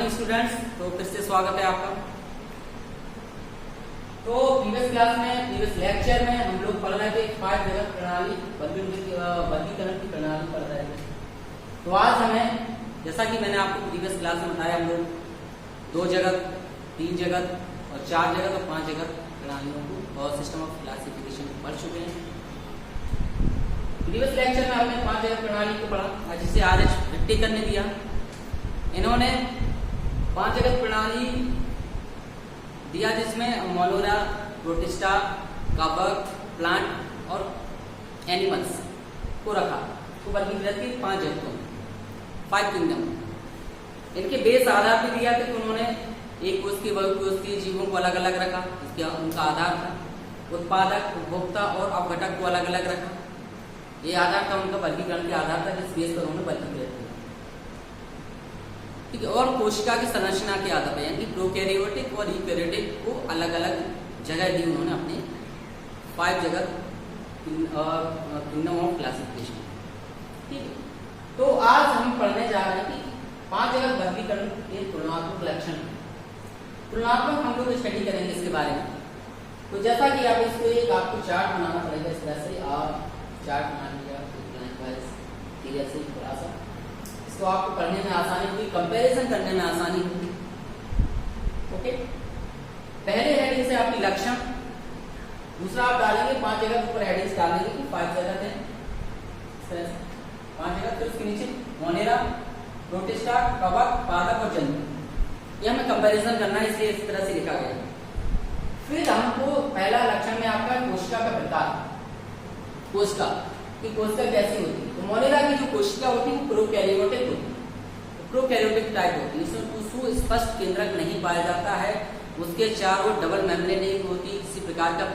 Morning students. तो फिर से स्वागत है आपका। तो प्रीवियस क्लास में प्रीवियस लेक्चर में हम लोग पढ़ रहे थे 5 जगत प्रणाली वर्गीकरण की प्रणाली पढ़ रहे थे। तो आज हमें, जैसा कि मैंने आपको प्रीवियस क्लास में बताया, हम लोग 2 जगत, 3 जगत और 4 जगत और 5 जगत प्रणालियों को और सिस्टम ऑफ क्लासिफिकेशन पढ़ चुके हैं। प्रीवियस लेक्चर में हमने 5 जगत प्रणाली को पढ़ा, जिसे आज विट्टी करने दिया। इन्होंने 5 जगत प्रणाली दिया जिसमें मोलोरा, प्रोटिस्टा, कवक, प्लांट और एनिमल्स को रखा। तो वर्गीकृत की 5 जगतों में 5 किंगडम। इनके बेस आधार भी दिया था कि उन्होंने एक कोष की, बहुकोष की जीवों को अलग अलग रखा। इसके उनका आधार था उत्पादक, उपभोक्ता और अपघटक को अलग अलग रखा। ये आधार था उनका, वर्गीकरण के आधार था जिस बेस पर उन्होंने वर्गीकृत किया। ठीक है। और कोशिका की संरचना के आधार पर, यानी प्रोकैरियोटिक और यूकैरियोटिक को अलग अलग जगह दी उन्होंने अपने 5 जगत किंगडम ऑफ क्लासिफिकेशन। ठीक है। तो आज हम पढ़ने जा रहे हैं कि 5 जगत वर्गीकरण के तुलनात्मक लक्षण। तुलनात्मक हम लोग स्टडी करेंगे इसके बारे में। तो जैसा कि आप इसको एक आपको चार्ट बनाना पड़ेगा इस तरह से। आप चार्ट बना लीजिएगा क्लियर से, थोड़ा सा इसको आपको पढ़ने में आसानी होगी, कंपैरिजन करने में आसानी होगी। ओके। पहले हेडिंग से आपकी लक्षण, दूसरा आप डालेंगे 5 जगत ऊपर हेडिंग्स डालेंगे कि 5 जगत है, 5 जगत। फिर उसके नीचे मोनेरा, प्रोटिस्टा, कवक, पादप और जंतु। ये हमें कंपैरिजन करना है, इसलिए इस तरह से लिखा गया। फिर हमको पहला लक्षण में आपका कोशिका का प्रकार, कोशिका की कोशिका कैसी होती है। तो मोनेरा की जो कोशिका होती है वो प्रोकैरियोटिक होती है, प्रोकैरियोटिक टाइप होती है। इसमें स्पष्ट केंद्रक नहीं पाया जाता है, उसके चारों ओर डबल मेम्ब्रेन नहीं होती, किसी प्रकार का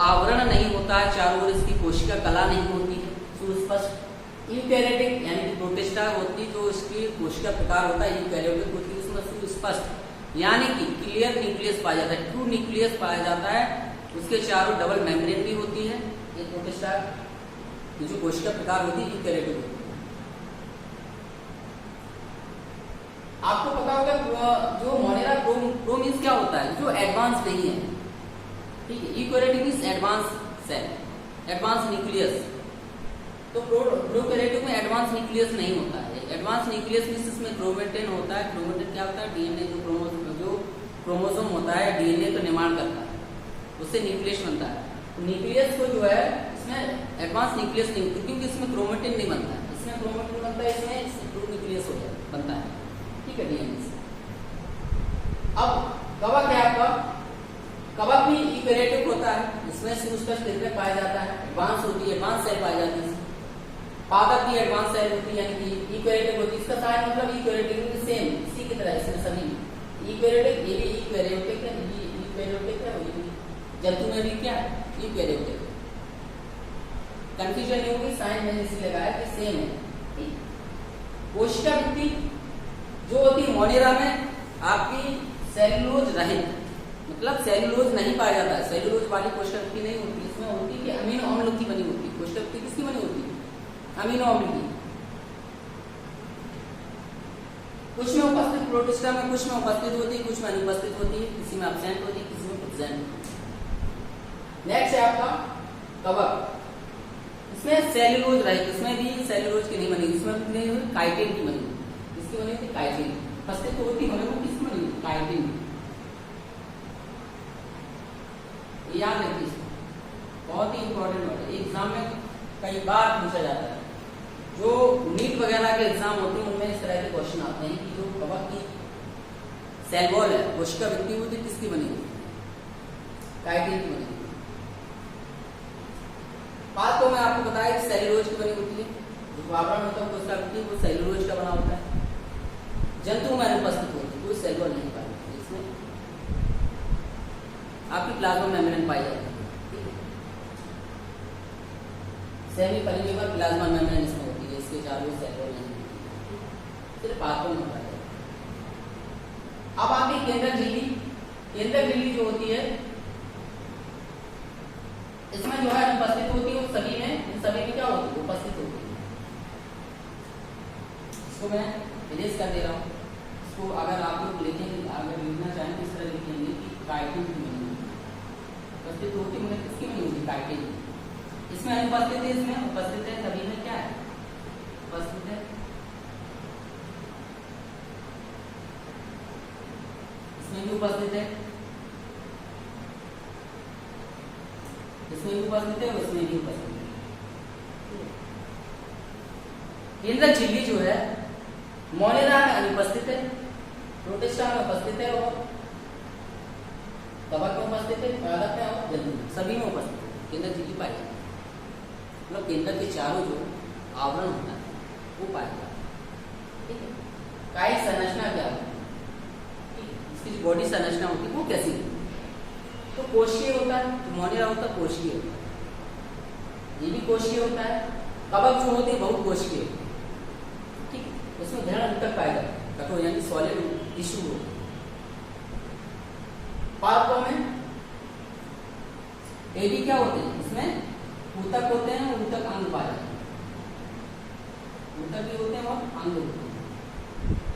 आवरण नहीं होता है, चारों ओर इसकी कोशिका कला नहीं होती है, सुस्पष्ट। यूकैरियोटिक यानी कि प्रोटिस्टा होती है, जो इसकी कोशिका प्रकार होता है यूकैरियोटिक होती है, उसमें सुस्पष्ट यानी कि क्लियर न्यूक्लियस पाया जाता है, ट्रू न्यूक्लियस पाया जाता है, उसके चारों डबल मेम्ब्रेन भी होती है। ये प्रोटिस्टा की जो कोशिका प्रकार होती है यूकैरियोटिक होती है। आपको पता होगा जो मोनेरा प्रो मीन्स क्या होता है, जो एडवांस नहीं है। ठीक है। Eukaryotic means advance cell, advance nucleus. तो प्रोकैरियोटिक में एडवांस न्यूक्लियस नहीं होता है। एडवांस न्यूक्लियस मीन्स इसमें क्रोमेटिन होता है। क्रोमेटिन क्या होता है, डीएनए जो क्रोमोसोम होता है, डीएनए का निर्माण करता है, उससे न्यूक्लियस बनता है। तो न्यूक्लियस को जो है इसमें एडवांस न्यूक्लियस नहीं होता, क्योंकि इसमें क्रोमेटिन नहीं बनता है। इसमें क्रोमेटिन बनता है, इसमें ट्रू न्यूक्लियस हो जाता बनता है। ठीक है, डीएनए से। अब कवक है आपका, कवक भी यूकैरियोटिक होता है, इसमें सुस्पष्ट केंद्रक पाया जाता है, एडवांस होती है, एडवांस सेल पाई जाती है। पादप भी एडवांस सेल होती है, यानी कि यूकैरियोटिक होती है। इसका साइन मतलब यूकैरियोटिक सेम, इसी की तरह इसमें सभी यूकैरियोटिक, ये भी यूकैरियोटिक है, ये यूकैरियोटिक है, ये भी जंतु में भी क्या है, यूकैरियोटिक। कंफ्यूजन नहीं होगी, साइन मैंने इसलिए लगाया कि सेम है। कोशिका भित्ति जो होती है मोनेरा में आपकी सेल्यूलोज रहित, मतलब सेल्यूलोज नहीं पाया जाता है, सेल्यूलोज वाली कोशिका भित्ति नहीं होती। इसमें होती है कि अमीनो अम्ल की बनी होती है। कोशिका भित्ति किसकी बनी होती है, अमीनो अम्ल की। कुछ में उपस्थित, प्रोटिस्टा में कुछ में उपस्थित होती है, कुछ में अनुपस्थित होती है, किसी में एब्सेंट होती है, किसी में प्रेजेंट। नेक्स्ट है आपका कवक, इसमें सेल्यूलोज रहित, इसमें भी सेल्यूलोज की नहीं बनी, इसमें नहीं हुई, काइटिन की बनी। किसकी बनी थी, काइटिन। उपस्थित होती है वो किसकी बनी हुई, काइटिन। याद रखिए, बहुत ही इंपॉर्टेंट वर्ड है, एग्जाम में कई बार पूछा जाता है। जो नीट वगैरह के एग्जाम होते हैं उनमें इस तरह के क्वेश्चन आते हैं कि जो कवक की सेल वॉल है, कोशिका भित्ति होती है, किसकी बनी हुई, काइटिन की बनी हुई। बात तो मैं आपको बताया कि सेल्यूलोज की बनी होती है, जो आवरण होता है कोशिका भित्ति वो सेल्यूलोज का बना होता है। जंतु में अनुपस्थित होती है, कोई सेल वॉल नहीं पाई जाती, इसमें आपकी प्लाज्मा मेम्ब्रेन पाई जाती है। सेमी परिमेबल प्लाज्मा मेम्ब्रेन इसमें होती है, इसके चारों सेल वॉल नहीं होती, सिर्फ पाथवे में पाया जाता है। अब आपकी केंद्रक झिल्ली, केंद्रक झिल्ली जो होती है इसमें जो है अनुपस्थित होती है, सभी में, इन सभी में क्या होती है, उपस्थित होती है। इसको मैं इरेज कर दे रहा हूँ। इसको अगर आप लोग लिखेंगे, अगर लिखना चाहें तो इस तरह लिखेंगे कि काइटिन की बनी उपस्थित होती है, किसकी बनी होती काइटिन, इसमें अनुपस्थित है, इसमें उपस्थित है, सभी में क्या है उपस्थित है, इसमें भी उपस्थित है, इसमें भी उपस्थित है, उसमें भी उपस्थित है। केंद्रक झिल्ली जो है मोनेरा में अनुपस्थित है, प्रोटिस्टा में उपस्थित है और कवक में उपस्थित है, पादप में और जंतु में, सभी में उपस्थित है केंद्रक झिल्ली पाई जाती है। मतलब केंद्रक के चारों जो आवरण होता है वो पाया जाता है। ठीक है, कायिक संरचना क्या है, इसकी जो बॉडी संरचना होती है वो कैसी होती है, तो कोशीय होता है, जो मोनेरा होता है कोशीय होता है, ये भी कोशीय होता है, कवक जो होते हैं बहुत कोशीय होते हैं। ठीक है, उसमें दृढ़ अंतक पाया जाता है, कठोर यानी सॉलिड टिश्यू होता है। पादपों में ये भी क्या होते हैं, इसमें ऊतक होते हैं, ऊतक अंग पाए जाते हैं, ऊतक भी होते हैं और अंग होते हैं।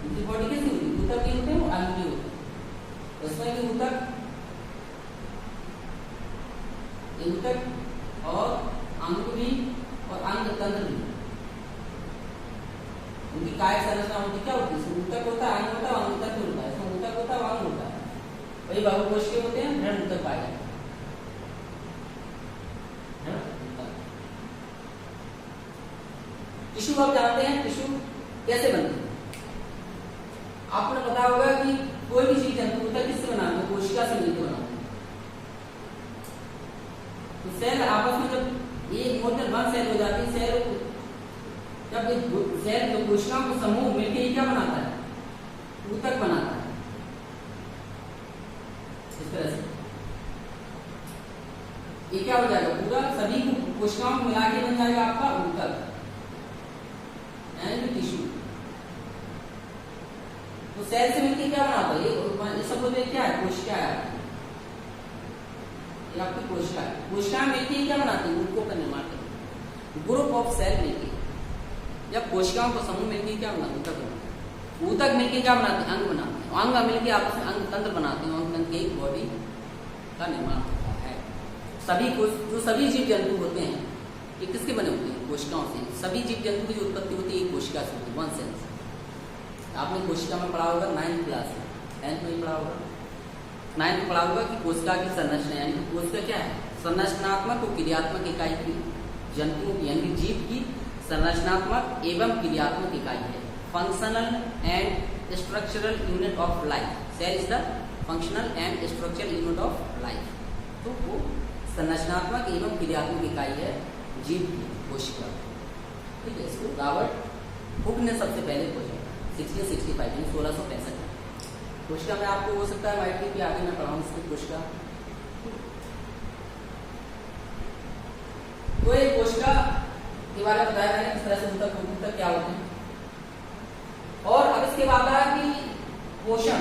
इनकी बॉडी कैसी होती है, ऊतक भी होते हैं और अंग भी होते हैं। उसमें भी ऊतक और अंग भी और अंग तंत्र भी, उनकी कायिक संरचना उनकी क्या होती है, इसमें ऊतक होता है, अंग होता है, अंग तंत्र होता है, इसमें ऊतक होता है और अंग होता है, वही बहुकोशीय होते हैं, दृढ़ ऊतक पाए जाते हैं। टिश्यू आप जानते हैं टिश्यू कैसे बनते हैं, आपने पता होगा कि कोई भी चीज जंतु ऊतक किससे बनाते हैं, कोशिका से मिलकर बनाते हैं। तो सेल आपस में जब एक मोर देन वन सेल हो जाती है, सेल जब एक सेल तो कोशिकाओं का समूह मिलकर क्या बनाता है, ऊतक बनाता है। इस तरह से ये क्या हो जाएगा, पूरा सभी कोशिकाओं को मिला के बन जाएगा आपका ऊतक यानी टिश्यू। तो सेल से मिलकर क्या बनाता है, ये सब बोलते हैं क्या है, कोशिका है, ये आपकी कोशिका है। कोशिका मिलकर क्या बनाती है, ऊतकों का निर्माण करती है। ग्रुप ऑफ सेल मिलकर जब कोशिकाओं का समूह मिलकर क्या बनाते हैं, ऊतक बनाते हैं। ऊतक मिलकर क्या बनाते हैं, अंग बनाते हैं। अंग मिलकर आपस में अंग तंत्र बनाते हैं, अंग तंत्र की एक बॉडी का निर्माण होता है। सभी जो सभी जीव जंतु होते हैं ये किसके बने होते हैं, कोशिकाओं से। सभी जीव जंतु की जो उत्पत्ति होती है एक कोशिका से होती है, वन सेल से। आपने कोशिका में पढ़ा होगा 9th क्लास में, 10th में ही पढ़ा होगा, 9th में पढ़ा होगा कि कोशिका की संरचना यानी कि कोशिका क्या है, संरचनात्मक और क्रियात्मक इकाई की जंतु यानी जीव की संरचनात्मक एवं क्रियात्मक इकाई है। Functional and structural unit of life, cell is the functional and structural unit of life. तो वो संरचनात्मक एवं क्रियात्मक इकाई है जीव की कोशिका। ठीक है, इसको रॉबर्ट हुक ने सबसे पहले खोजा 1665 यानी 1665। कोशिका में आपको हो सकता है वाइटली कि आगे मैं पढ़ाऊँ इसकी कोशिका। तो ये कोशिका के बारे में बताया मैंने, किस तरह से ऊतक क्या होते हैं। और अब इसके बाद आया कि पोषण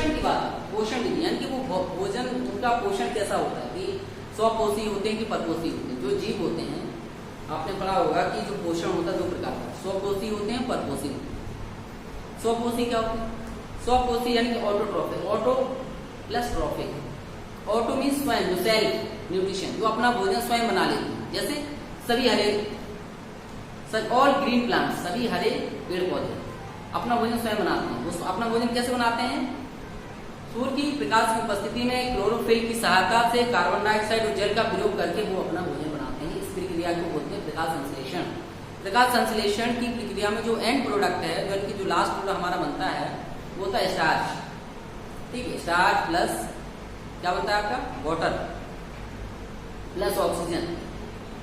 की बात, पोषण की यानी कि वो भोजन उनका पोषण कैसा होता है कि स्वपोषी होते हैं कि परपोषी होते हैं। जो जीव होते हैं आपने पढ़ा होगा कि जो पोषण होता है दो प्रकार का, स्वपोषी होते हैं, परपोषी होते हैं। स्वपोषी क्या होते हैं, स्वपोषी यानी कि autotrophic, auto plus trophic. Auto means स्वयं, जो सेल्फ न्यूट्रिशन, जो अपना भोजन स्वयं बना लेते हैं। जैसे सभी हरे ऑल ग्रीन प्लांट्स, सभी हरे पेड़ पौधे अपना भोजन स्वयं बनाते हैं। वो अपना भोजन कैसे बनाते हैं, सूर्य की प्रकाश की उपस्थिति में क्लोरोफिल की सहायता से कार्बन डाइऑक्साइड और जल का प्रयोग करके वो अपना भोजन बनाते हैं। इस प्रक्रिया को बोलते हैं प्रकाश संश्लेषण। प्रकाश संश्लेषण की प्रक्रिया में जो एंड प्रोडक्ट है, जो कि जो लास्ट प्रोडक्ट हमारा बनता है वो होता है स्टार्च। ठीक है, स्टार्च प्लस क्या बनता है आपका, वाटर प्लस ऑक्सीजन।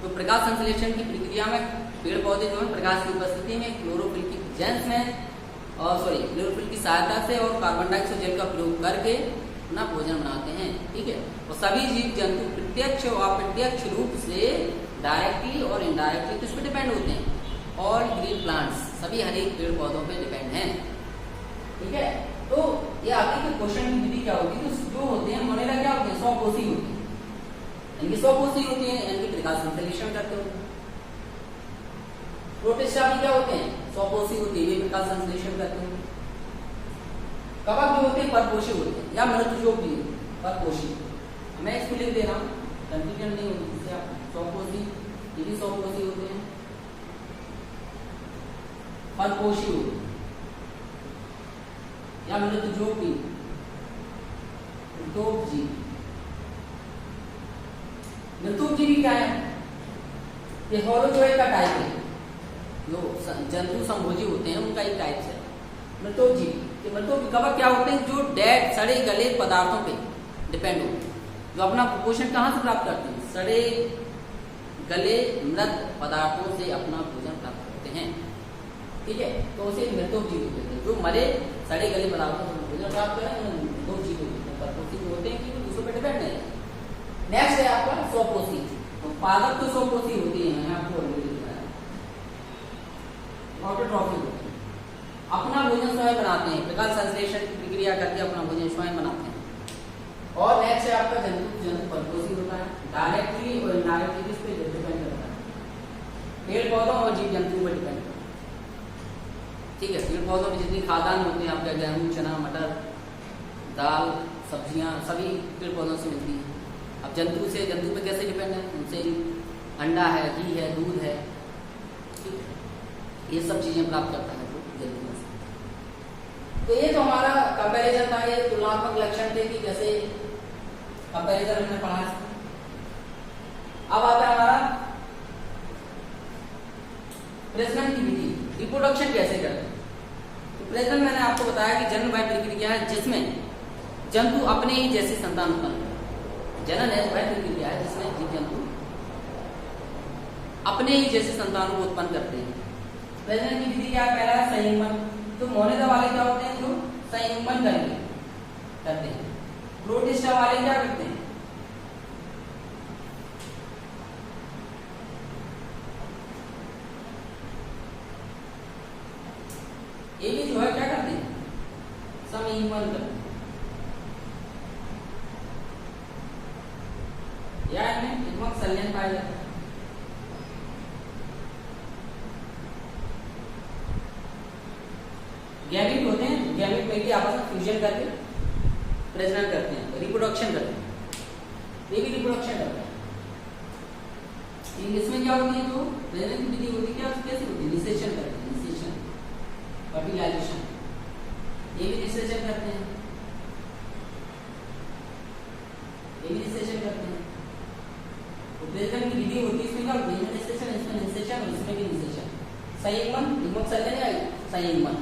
तो प्रकाश संश्लेषण की प्रक्रिया में पेड़ पौधे जो है प्रकाश की उपस्थिति में क्लोरोफिल की प्रेजेंस में क्लोरोफिल की सहायता से और कार्बन डाइऑक्साइड जल का प्रयोग करके अपना भोजन बनाते हैं। ठीक है, और सभी जीव जंतु प्रत्यक्ष और अप्रत्यक्ष रूप से डायरेक्टली और इनडायरेक्टली किस पे डिपेंड होते हैं, ऑल ग्रीन प्लांट्स, सभी हरे पेड़ पौधों पे डिपेंड हैं। ठीक है, तो ये आगे के क्वेश्चन की विधि क्या होती है, तो जो होते हैं मोनेरा क्या होते हैं, स्वपोषी होते हैं, यानी स्वपोषी होते हैं, यानी प्रकाश संश्लेषण करते होते हैं। प्रोटिस्टा भी क्या होते हैं, स्वपोषी होती है, वे प्रकाश संश्लेषण करते हैं। कवक जो होते हैं परपोषी होते हैं, या मृत जो भी परपोषी। मैं इसको लिख दे रहा हूँ, कंफ्यूजन नहीं होगी, जिससे आप स्वपोषी, ये भी स्वपोषी होते हैं, परपोषी होते हैं, या मृत जो भी मृतोपजीवी। मृतोपजीवी क्या है? ये होलोजोए का टाइप है, जो जंतु संभोजी होते हैं उनका एक टाइप है मृतोपजीवी। मृतोपजीवी कवक क्या होते हैं? जो डेड सड़े गले पदार्थों पे डिपेंड होते हैं, जो अपना पोषण कहाँ से प्राप्त करते हैं? सड़े गले मृत पदार्थों से अपना भोजन प्राप्त करते हैं। ठीक है, तो उसे मृतोपजीवी कहते हैं। जो मरे सड़े गले पदार्थों से भोजन प्राप्त करें मृतोपजीवी होते हैं। परपोषी होते हैं कि दूसरों पर डिपेंड है। नेक्स्ट है आपका स्वपोषी। तो पादप तो स्वपोषी होती है, आपको ऑलरेडी बताया। ऑटोट्रॉफिक होते हैं, अपना भोजन स्वयं बनाते हैं, प्रकाश संश्लेषण की प्रक्रिया करके अपना भोजन स्वयं बनाते हैं। और नेक्स्ट है आपका जंतु परपोषी होता है, डायरेक्टली और इनडायरेक्टली इस पे डिपेंड करता है, पेड़ पौधों और जीव जंतुओं पर डिपेंड करता है। ठीक है, पेड़ पौधों में जितनी खाद्यान्न होते हैं आपका, गेहूं, चना, मटर, दाल, सब्जियां, सभी पेड़ पौधों से मिलती है। अब जंतु पे कैसे डिपेंड है? उनसे अंडा है, घी है, दूध है, ये सब चीजें प्राप्त करता है जंतुओं से। तो ये तो हमारा कंपैरिजन था, ये तुलनात्मक लक्षण थे कि जैसे कंपैरिजन हमने पढ़ा है। अब आता है हमारा प्रजनन की विधि, रिप्रोडक्शन कैसे करते हैं। तो प्रजनन मैंने आपको बताया कि जन्म वह प्रक्रिया है जिसमें जंतु अपने ही जैसे संतान उत्पन्न करते हैं। जनन है वह प्रक्रिया है जिसमें जीव जंतु अपने ही जैसे संतानों को उत्पन्न करते हैं। प्रजनन की विधि क्या है? पहला है संयुग्मन। तो मोनिदा वाले क्या होते हैं? जो संयुग्मन करते हैं। प्रोटिस्टा वाले क्या करते हैं? ये भी जो है क्या करते हैं? संयुग्मन करते हैं, या इनमें युग्मक संलयन पाया जाता है। गैमेट होते हैं, गैमेट में भी आपस में फ्यूजन करके प्रजनन करते हैं, रिप्रोडक्शन करते हैं। ये भी रिप्रोडक्शन करते हैं। इसमें क्या होती है? जो प्रजनन की विधि होती है क्या कैसे होती है? निषेचन करते हैं, निषेचन, फर्टिलाइजेशन, ये भी निषेचन करते हैं, ये भी निषेचन करते हैं। प्रजनन की विधि होती है, इसमें क्या होती है? निषेचन, इसमें निषेचन और इसमें भी निषेचन। संयुग्मन, युग्मक संलयन या संयुग्मन।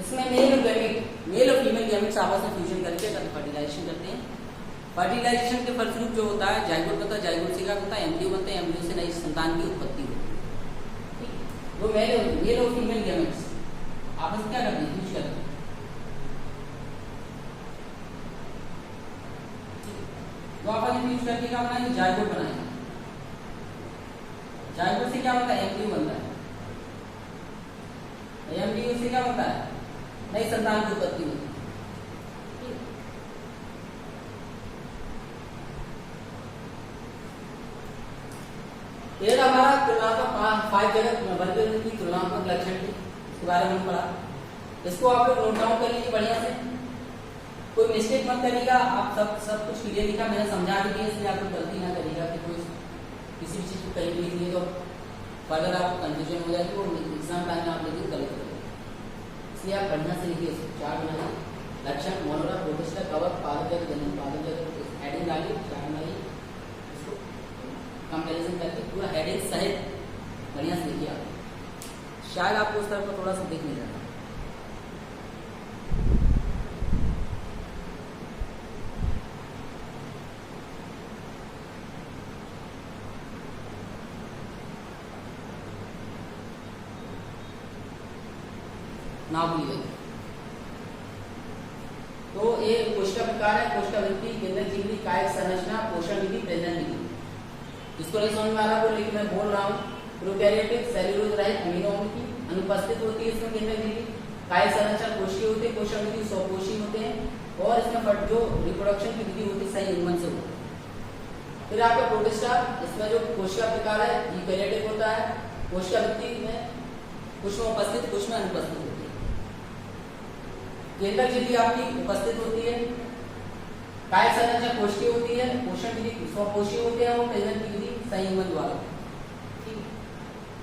इसमें मेल और फीमेल गैमेट्स आपस में फ्यूजन करके फर्टिलाइजेशन करते हैं। फर्टिलाइजेशन के फलस्वरूप जो होता है जाइगोट बनता है, जाइगोट से क्या बनता है? एम्ब्रियो बनता है, एम्ब्रियो से नई संतान की उत्पत्ति होती है। वो मेल और फीमेल गैमेट्स आपस में क्या करते हैं? फ्यूज करते हैं। तो आपस में फ्यूज करके क्या बनाएंगे? जाइगोट बनाएंगे। जाइगोट से क्या बनता है? एम्ब्रियो बनता है। एम्ब्रियो से क्या बनता है? नई संतान की उत्पत्ति होती है। ये हमारा तुलनात्मक 5 जगह वर्गीकरण की तुलनात्मक लक्षण थी, इसके बारे में पढ़ा। इसको आप लोग नोट डाउन कर लीजिए बढ़िया से, कोई मिस्टेक मत करिएगा। आप सब कुछ क्लियर लिखा, मैंने समझा भी दिया, इसलिए आप लोग गलती ना करिएगा कि कोई किसी भी चीज को कहीं लिख दिए तो फर्दर आपको कंफ्यूजन हो जाएगी, वो एग्जाम टाइम में आप लेकिन गलत करेंगे। इसलिए आप बढ़िया से लिखिए, चार्ट बनाइए, लक्षण, मोनोरा, प्रोटिस्टा, कवक, पादप जन्म, पादप जगह, हेडिंग डालिए, चार्ट बनाइए, इसको कंपैरिजन करके पूरा हेडिंग सहित बढ़िया से लिखिए। आप शायद आपको उस तरफ थोड़ा सा दिख नहीं रहा। ना भूलिए। तो ये कोशिका प्रकार है, कोशिका वृत्ति, केंद्रक जीवनी, कायिक संरचना, पोषण विधि, प्रजनन विधि। इसको नहीं समझ में आ रहा हो, लेकिन मैं बोल रहा हूँ। प्रोकैरियोटिक सेल्यूलोज रहित अमीनो अम्ल की अनुपस्थित होती है इसमें केंद्रक जीवनी, कायिक संरचना कोशिकीय होती है, पोषण विधि स्वकोशीय होते हैं, और इसमें जो रिप्रोडक्शन की विधि होती है संयुग्मन से होती है। फिर आपका प्रोटिस्टा, इसमें जो कोशिका प्रकार है यूकैरियोटिक होता है, कोशिका वृत्ति में कुछ में उपस्थित, कुछ में अनुपस्थित होती है। केंद्रक झिल्ली आपकी उपस्थित होती है, कायिक संरचना कोष्ठीय होती है, पोषण विधि स्वपोषी होते हैं और प्रजनन की विधि संयुग्मन द्वारा। ठीक,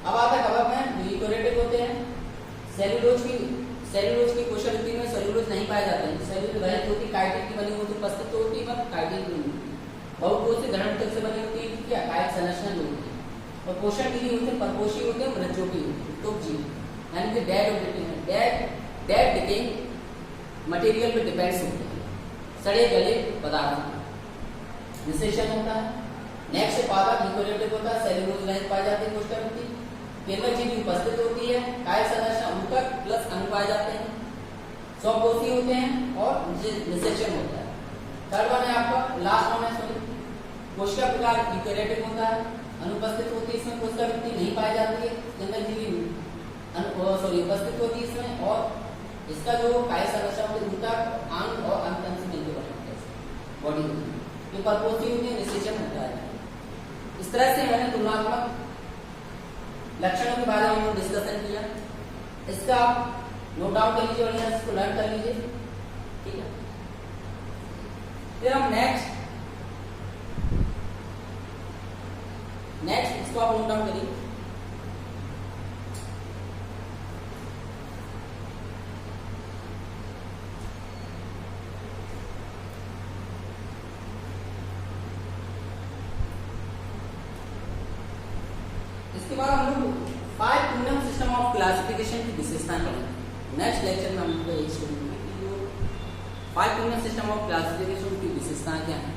अब आता है कवक में जो यूकेरियोटिक होते हैं। सेल्यूलोज की कोशल युक्ति में सेल्यूलोज नहीं पाए जाते हैं। सेल्यूलोज रहित होती, काइटिन की बनी होती, उपस्थित तो होती है पर काइटिन की नहीं होती। बहुकोषीय घनत्व से बनी होती है, क्या कायिक संरचना जो होती है। और पोषण विधि होते हैं, परपोषी होते हैं, मृतजोपी होते हैं, तो जीव यानी कि डेड डिकेइंग मटेरियल पे डिपेंड्स होते हैं, सड़े गले पदार्थ। निषेचन होता है। नेक्स्ट पादप यूकेरियोटिक होता है, सेल्यूलोज रहित पाए जाते हैं कोशिका युक्ति। केंद्रक झिल्ली उपस्थित होती है, कायिक संरचना ऊतक प्लस अणु पाए जाते हैं, स्वकोषीय होते हैं और निषेचन होता है। थर्ड वन है आपका, लास्ट वन है सॉरी, कोशिका प्रकार यूकेरियोटिक होता है, अनुपस्थित होती है, इसमें कोशिका युक्ति नहीं पाई जाती है। केंद्रक झिल्ली उपस्थित होती है इसमें, और इसका जो कायिक संरचना होती है ऊतक अंग और अंतन से मिलकर बनता है बॉडी होती है। ये परपोषी होती है, निषेचन होता है। इस तरह से मैंने तुलनात्मक लक्षणों के बारे में हम डिस्कशन किया। इसका आप नोट डाउन कर लीजिए और यहाँ इसको लर्न कर लीजिए। ठीक है, फिर हम नेक्स्ट इसको आप नोट डाउन करिए। इसके बाद हम लोग 5 किंगडम सिस्टम ऑफ क्लासिफिकेशन की विशेषताएं पढ़ेंगे। नेक्स्ट लेक्चर में हम लोग यही सुनेंगे कि जो 5 किंगडम सिस्टम ऑफ क्लासिफिकेशन की विशेषताएं क्या हैं।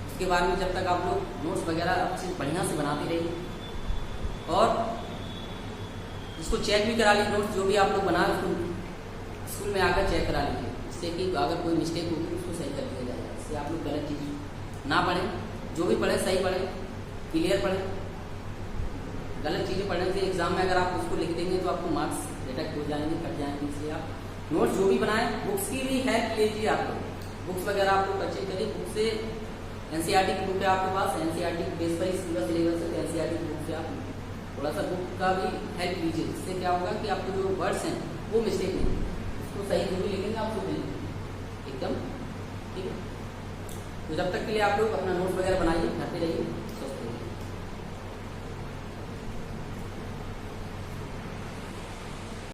इसके बारे में जब तक आप लोग नोट्स वगैरह अच्छी बढ़िया से बनाते रहिए और इसको चेक भी करा लीजिए। नोट्स जो भी आप लोग बना रहे उसको स्कूल में आकर चेक करा लीजिए, इससे कि अगर कोई मिस्टेक होगी तो उसको सही कर दिया जाएगा। इससे आप लोग गलत चीज़ ना पढ़ें, जो भी पढ़ें सही पढ़ें, क्लियर पढ़ें। गलत चीज़ें पढ़ने से एग्जाम में अगर आप उसको लिख देंगे तो आपको मार्क्स डिडक्ट हो जाएंगे, कट जाएंगे। इसलिए आप नोट्स जो भी बनाएं, बुक्स की भी हेल्प लीजिए। आप लोग बुक्स वगैरह आप लोग परचेज करिए। बुक से एनसीईआरटी की बुक है आपके पास, एनसीईआरटी के बेस पर ही पूरा सिलेबस है, तो एनसीईआरटी की बुक से आप थोड़ा सा बुक का भी हेल्प लीजिए। इससे क्या होगा कि आपके जो वर्ड्स हैं वो मिस्टेक नहीं, उसको सही जो भी लिखेंगे आप खुद लिखेंगे एकदम। ठीक है, तो जब तक के लिए आप लोग अपना नोट्स वगैरह बनाइए, करते रहिए।